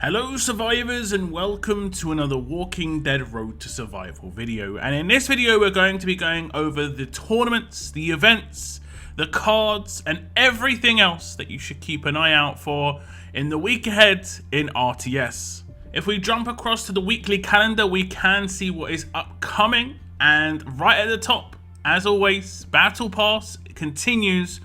Hello survivors and welcome to another Walking Dead Road to Survival video, and in this video we're going to be going over the tournaments, the events, the cards and everything else that you should keep an eye out for in the week ahead in RTS. If we jump across to the weekly calendar, we can see what is upcoming, and right at the top, as always, Battle Pass continues,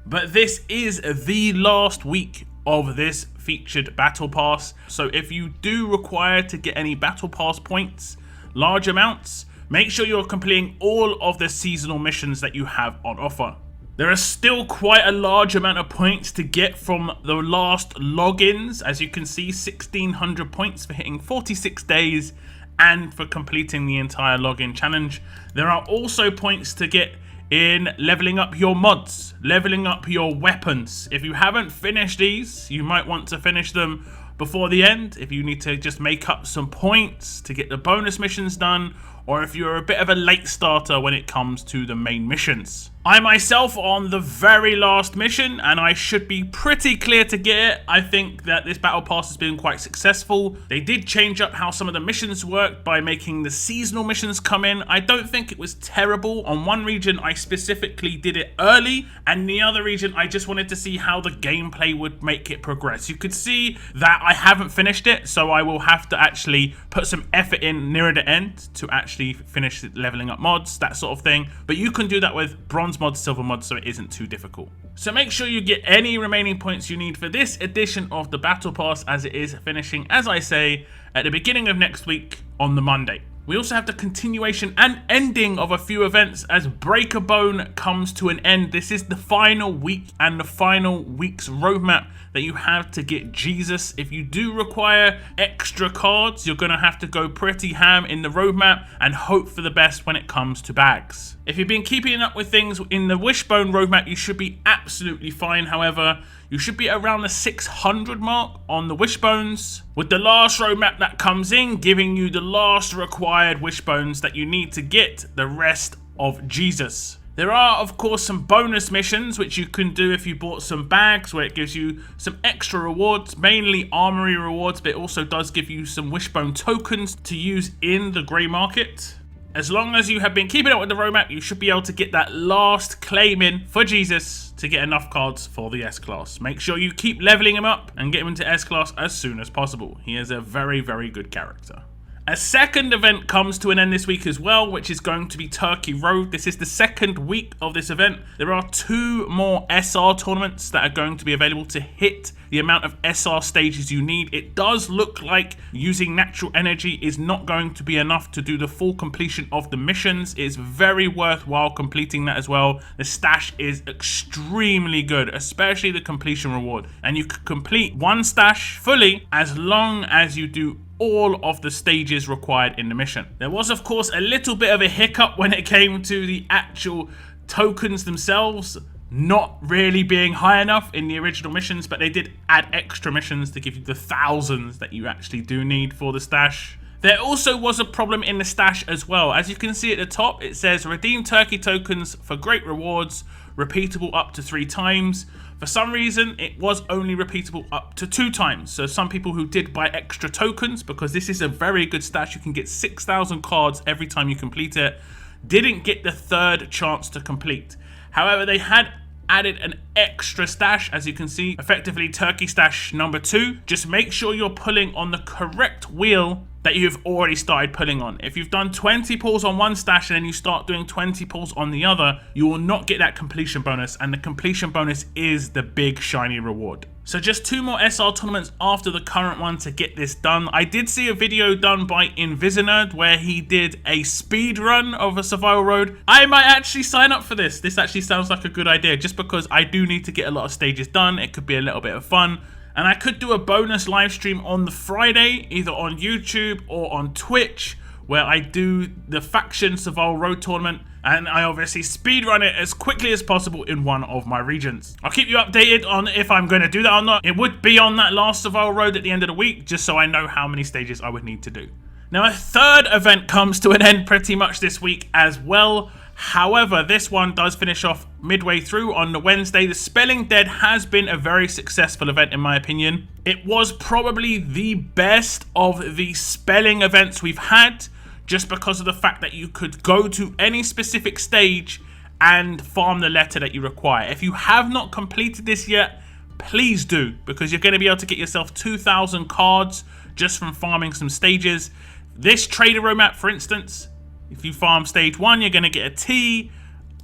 but this is the last week of this featured Battle Pass. So if you do require to get any Battle Pass points, large amounts, make sure you're completing all of the seasonal missions that you have on offer. There are still quite a large amount of points to get from the last logins. As you can see, 1600 points for hitting 46 days and for completing the entire login challenge. There are also points to get in leveling up your mods, leveling up your weapons. If you haven't finished these, you might want to finish them before the end if you need to just make up some points to get the bonus missions done, or if you're a bit of a late starter when it comes to the main missions. I myself on the very last mission, and I should be pretty clear to get it. I think that this battle pass has been quite successful. They did change up how some of the missions worked by making the seasonal missions come in. I don't think it was terrible. On one region I specifically did it early, and the other region I just wanted to see how the gameplay would make it progress. You could see that I haven't finished it, so I will have to actually put some effort in nearer the end to actually finish leveling up mods, that sort of thing. But you can do that with bronze mods, silver mods, so it isn't too difficult. So make sure you get any remaining points you need for this edition of the Battle Pass, as it is finishing, as I say, at the beginning of next week on the Monday. We also have the continuation and ending of a few events as Breakbone comes to an end. This is the final week and the final week's roadmap that you have to get Jesus. If you do require extra cards, you're going to have to go pretty ham in the roadmap and hope for the best when it comes to bags. If you've been keeping up with things in the Wishbone roadmap, you should be absolutely fine. However, you should be around the 600 mark on the Wishbones, with the last roadmap that comes in giving you the last required Wishbones that you need to get the rest of Jesus. There are, of course, some bonus missions which you can do if you bought some bags, where it gives you some extra rewards, mainly armory rewards, but it also does give you some Wishbone tokens to use in the grey market. As long as you have been keeping up with the roadmap, you should be able to get that last claim in for Jesus to get enough cards for the S-Class. Make sure you keep leveling him up and get him into S-Class as soon as possible. He is a very, very good character. A second event comes to an end this week as well, which is going to be Turkey Road. This is the second week of this event. There are 2 more SR tournaments that are going to be available to hit the amount of SR stages you need. It does look like using natural energy is not going to be enough to do the full completion of the missions. It is very worthwhile completing that as well. The stash is extremely good, especially the completion reward. And you can complete one stash fully as long as you do all of the stages required in the mission. There was, of course, a little bit of a hiccup when it came to the actual tokens themselves not really being high enough in the original missions, but they did add extra missions to give you the thousands that you actually do need for the stash. There also was a problem in the stash as well. As you can see at the top, it says redeem turkey tokens for great rewards, repeatable up to 3 times. For some reason, it was only repeatable up to 2 times. So some people who did buy extra tokens, because this is a very good stash, you can get 6,000 cards every time you complete it, didn't get the 3rd chance to complete. However, they had added an extra stash, as you can see, effectively turkey stash number 2. Just make sure you're pulling on the correct wheel that you've already started pulling on. If you've done 20 pulls on one stash and then you start doing 20 pulls on the other, you will not get that completion bonus, and the completion bonus is the big shiny reward. So just 2 more SR tournaments after the current one to get this done. I did see a video done by Invisinerd where he did a speed run of a survival road. I might actually sign up for this. This actually sounds like a good idea, just because I do need to get a lot of stages done. It could be a little bit of fun. And I could do a bonus live stream on the Friday, either on YouTube or on Twitch, where I do the faction survival road tournament, and I obviously speedrun it as quickly as possible in one of my regions. I'll keep you updated on if I'm going to do that or not. It would be on that last survival road at the end of the week, just so I know how many stages I would need to do. Now, a third event comes to an end pretty much this week as well. However, this one does finish off midway through on the Wednesday. The Spelling Dead has been a very successful event in my opinion. It was probably the best of the spelling events we've had, just because of the fact that you could go to any specific stage and farm the letter that you require. If you have not completed this yet, please do, because you're going to be able to get yourself 2,000 cards just from farming some stages. This trader roadmap, for instance, if you farm stage 1, you're going to get a T,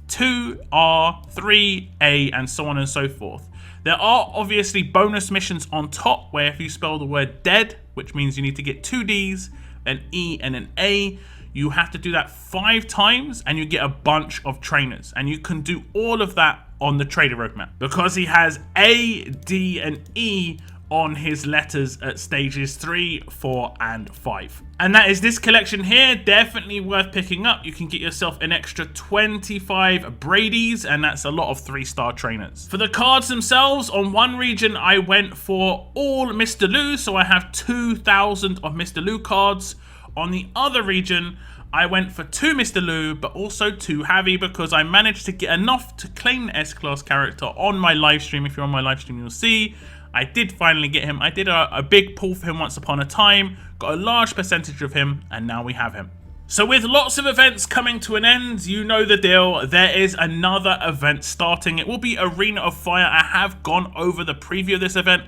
2, R, 3, A, and so on and so forth. There are obviously bonus missions on top where if you spell the word dead, which means you need to get 2 Ds, an E, and an A, you have to do that 5 times and you get a bunch of trainers. And you can do all of that on the trader roadmap because he has A, D, and E on his letters at stages 3, 4, and 5. And that is this collection here, definitely worth picking up. You can get yourself an extra 25 Brady's, and that's a lot of 3-star trainers. For the cards themselves, on one region I went for all Mr. Lou, so I have 2,000 of Mr. Lou cards. On the other region, I went for 2 Mr. Lou, but also 2 Javi, because I managed to get enough to claim the S-Class character on my live stream. If you're on my live stream, you'll see I did finally get him. I did a big pull for him once upon a time, got a large percentage of him, and now we have him. So with lots of events coming to an end, you know the deal. There is another event starting. It will be Arena of Fire. I have gone over the preview of this event.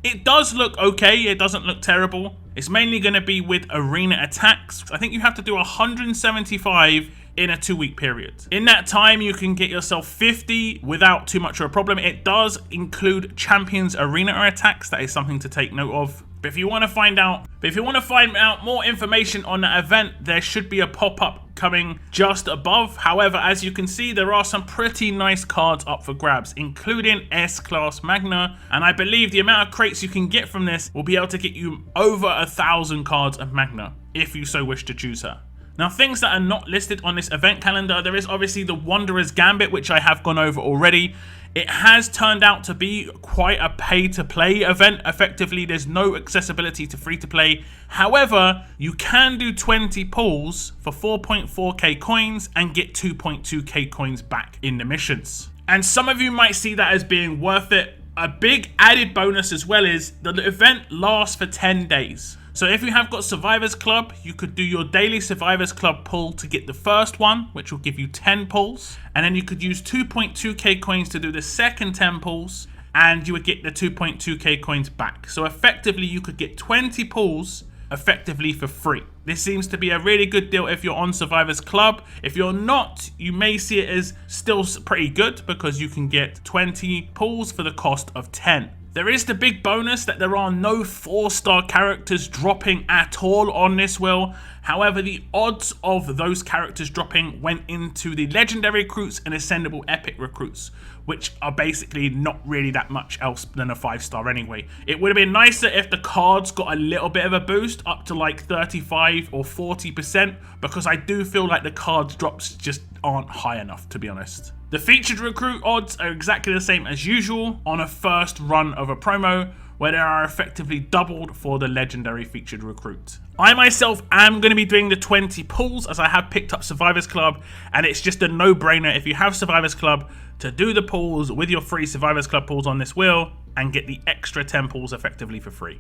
It does look okay. It doesn't look terrible. It's mainly going to be with arena attacks. I think you have to do 175 in a 2-week period. In that time, you can get yourself 50 without too much of a problem. It does include Champions Arena attacks. That is something to take note of. But if you want to find out more information on that event, there should be a pop-up coming just above. However, as you can see, there are some pretty nice cards up for grabs, including S-Class Magna. And I believe the amount of crates you can get from this will be able to get you over 1,000 cards of Magna, if you so wish to choose her. Now, things that are not listed on this event calendar, there is obviously the Wanderer's Gambit, which I have gone over already. It has turned out to be quite a pay-to-play event. Effectively, there's no accessibility to free-to-play. However, you can do 20 pulls for 4.4k coins and get 2.2k coins back in the missions. And some of you might see that as being worth it. A big added bonus as well is the event lasts for 10 days. So if you have got Survivors Club, you could do your daily Survivors Club pull to get the first one, which will give you 10 pulls. And then you could use 2.2k coins to do the second 10 pulls, and you would get the 2.2k coins back. So effectively, you could get 20 pulls effectively for free. This seems to be a really good deal if you're on Survivors Club. If you're not, you may see it as still pretty good because you can get 20 pulls for the cost of 10. There is the big bonus that there are no 4-star characters dropping at all on this wheel. However, the odds of those characters dropping went into the legendary recruits and ascendable epic recruits, which are basically not really that much else than a 5-star anyway. It would have been nicer if the cards got a little bit of a boost up to like 35 or 40%, because I do feel like the cards drops just aren't high enough, to be honest. The featured recruit odds are exactly the same as usual on a first run of a promo, where they are effectively doubled for the legendary featured recruit. I myself am going to be doing the 20 pulls as I have picked up Survivors Club, and it's just a no-brainer if you have Survivors Club to do the pulls with your free Survivors Club pulls on this wheel and get the extra 10 pulls effectively for free.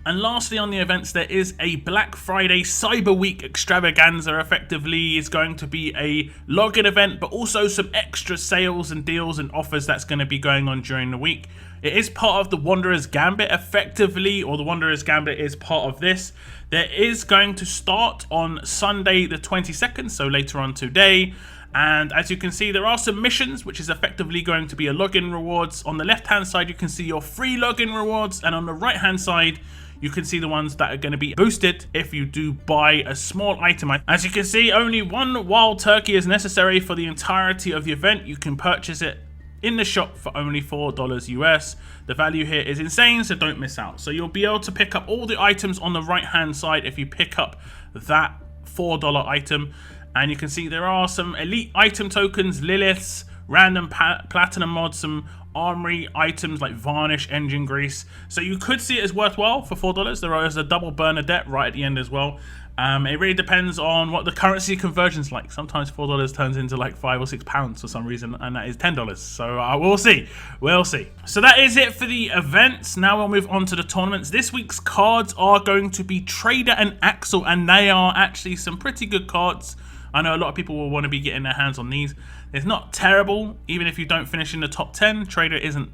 And lastly on the events, there is a Black Friday Cyber Week extravaganza. Effectively is going to be a login event, but also some extra sales and deals and offers that's going to be going on during the week. It is part of the Wanderer's Gambit effectively, or the Wanderer's Gambit is part of this. There is going to start on Sunday the 22nd, so later on today. And as you can see, there are some missions, which is effectively going to be a login rewards. On the left-hand side, you can see your free login rewards, and on the right-hand side, you can see the ones that are going to be boosted if you do buy a small item. As you can see, only 1 wild turkey is necessary for the entirety of the event. You can purchase it in the shop for only $4 US. The value here is insane, so don't miss out. So you'll be able to pick up all the items on the right-hand side if you pick up that $4 item. And you can see there are some elite item tokens, Liliths, random platinum mods, some armory items like varnish, engine grease. So you could see it as worthwhile for $4. There is a double Bernadette right at the end as well. It really depends on what the currency conversion's like. Sometimes $4 turns into like £5 or £6 for some reason, and that is $10. So we'll see. We'll see. So that is it for the events. Now we'll move on to the tournaments. This week's cards are going to be Trader and Axel, and they are actually some pretty good cards. I know a lot of people will want to be getting their hands on these. It's not terrible, even if you don't finish in the top 10. Trader isn't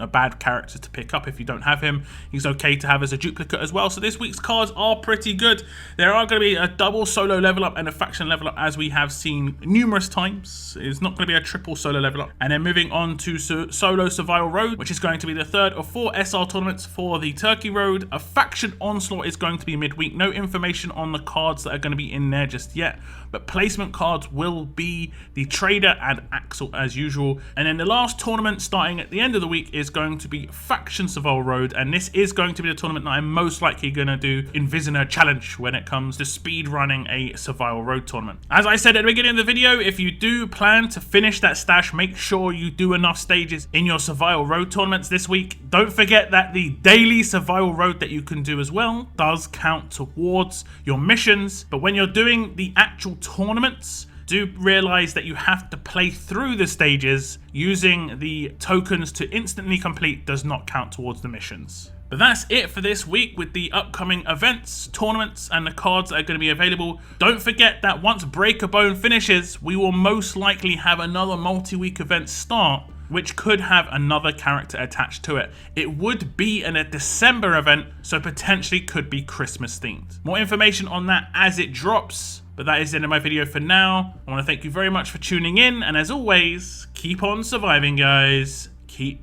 a bad character to pick up if you don't have him. He's okay to have as a duplicate as well. So this week's cards are pretty good. There are going to be a double solo level up and a faction level up, as we have seen numerous times. It's not going to be a triple solo level up. And then moving on to solo survival road, which is going to be the third of 4 SR tournaments for the Turkey road. A faction onslaught is going to be midweek. No information on the cards that are going to be in there just yet, but placement cards will be the Trader and Axel as usual. And then the last tournament starting at the end of the week is going to be Faction Survival Road, and this is going to be the tournament that I'm most likely going to do Invisiner Challenge when it comes to speed running a Survival Road tournament. As I said at the beginning of the video, if you do plan to finish that stash, make sure you do enough stages in your Survival Road tournaments this week. Don't forget that the daily Survival Road that you can do as well does count towards your missions, but when you're doing the actual tournaments, do realize that you have to play through the stages. Using the tokens to instantly complete does not count towards the missions. But that's it for this week with the upcoming events, tournaments, and the cards that are going to be available. Don't forget that once Breakbone finishes, we will most likely have another multi-week event start, which could have another character attached to it. It would be a December event, so potentially could be Christmas themed. More information on that as it drops. But that is the end of my video for now. I want to thank you very much for tuning in, and as always, keep on surviving, guys. Keep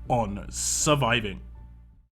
on surviving.